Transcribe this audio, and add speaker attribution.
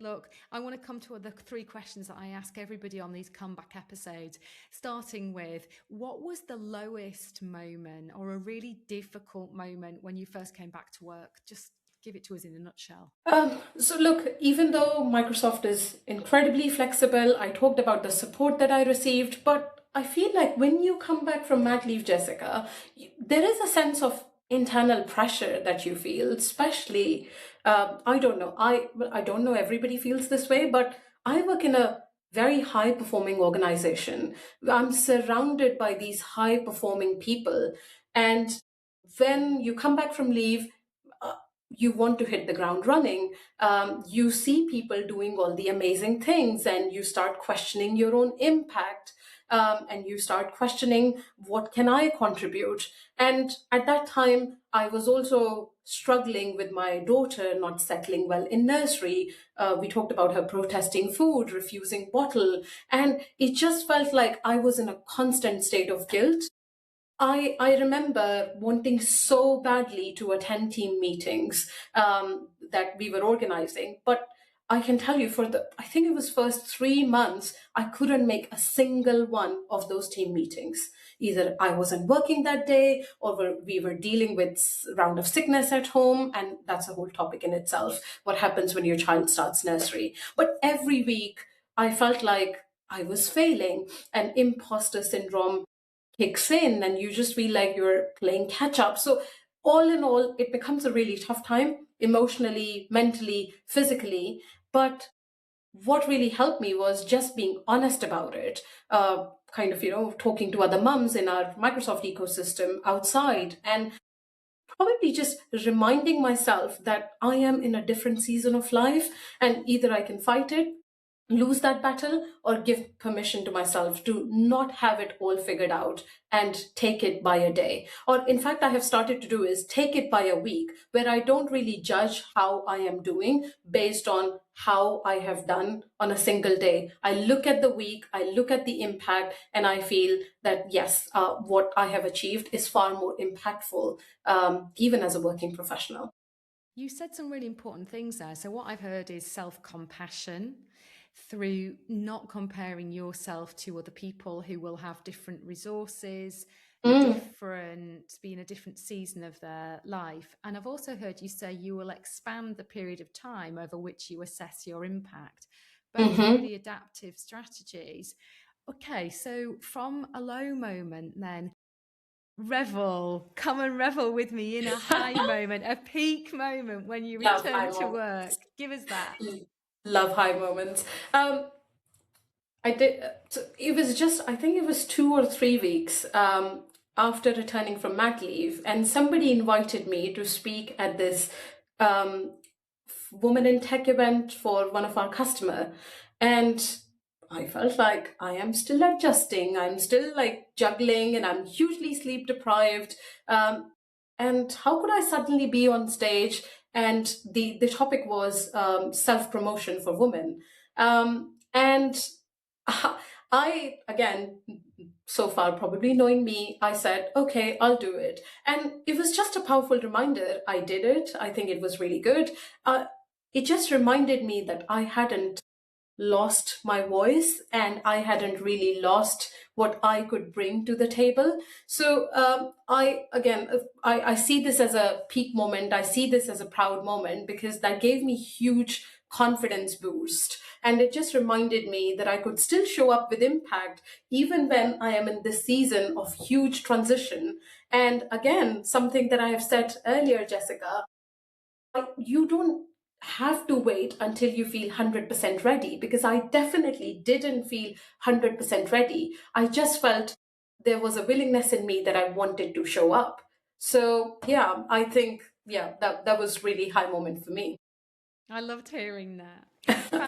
Speaker 1: Look, I want to come to the three questions that I ask everybody on these comeback episodes, starting with what was the lowest moment or a really difficult moment when you first came back to work? Just give it to us in a nutshell.
Speaker 2: So look, even though Microsoft is incredibly flexible, I talked about the support that I received, but I feel like when you come back from mat leave, Jessica, there is a sense of internal pressure that you feel, especially, I don't know, I don't know everybody feels this way, but I work in a very high performing organization. I'm surrounded by these high performing people. And when you come back from leave, uh, you want to hit the ground running. You see people doing all the amazing things, and you start questioning your own impact. And you start questioning, what can I contribute? And at that time, I was also struggling with my daughter not settling well in nursery. We talked about her protesting food, refusing bottle, and it just felt like I was in a constant state of guilt. I remember wanting so badly to attend team meetings that we were organizing, but I can tell you for I think it was first 3 months, I couldn't make a single one of those team meetings. Either I wasn't working that day, or we were dealing with round of sickness at home, and that's a whole topic in itself. What happens when your child starts nursery? But every week, I felt like I was failing, and imposter syndrome kicks in, and you just feel like you're playing catch up. So all in all, it becomes a really tough time emotionally, mentally, physically. But what really helped me was just being honest about it. Kind of, talking to other mums in our Microsoft ecosystem outside, and probably just reminding myself that I am in a different season of life, and either I can fight it, lose that battle, or give permission to myself to not have it all figured out and take it by a day. Or in fact, I have started to do is take it by a week, where I don't really judge how I am doing based on how I have done on a single day. I look at the week, I look at the impact, and I feel that yes, what I have achieved is far more impactful, even as a working professional.
Speaker 1: You said some really important things there. So, what I've heard is self compassion through not comparing yourself to other people who will have different resources,
Speaker 2: Mm,
Speaker 1: different, be in a different season of their life. And I've also heard you say you will expand the period of time over which you assess your impact. Both
Speaker 2: mhm.
Speaker 1: really adaptive strategies. Okay, so from a low moment, then revel, come and revel with me in a high moment, a peak moment when you
Speaker 2: Love high
Speaker 1: return to
Speaker 2: moments.
Speaker 1: work. Give us that.
Speaker 2: Love high moments. I did. So it was just, I think it was 2 or 3 weeks after returning from mat leave, and somebody invited me to speak at this um, woman in tech event for one of our customer, and I felt like I am still adjusting. I'm still like juggling, and I'm hugely sleep deprived. And how could I suddenly be on stage? And the topic was self promotion for women. And I, again, so far probably knowing me, I said, okay, I'll do it. And it was just a powerful reminder. I did it. I think it was really good. It just reminded me that I hadn't lost my voice, and I hadn't really lost what I could bring to the table. So I see this as a peak moment. I see this as a proud moment because that gave me huge confidence boost. And it just reminded me that I could still show up with impact even when I am in this season of huge transition. And again, something that I have said earlier, Jessica, you don't have to wait until you feel 100% ready, because I definitely didn't feel 100% ready. I just felt there was a willingness in me that I wanted to show up. So, yeah, I think, yeah, that was really high moment for me.
Speaker 1: I loved hearing that.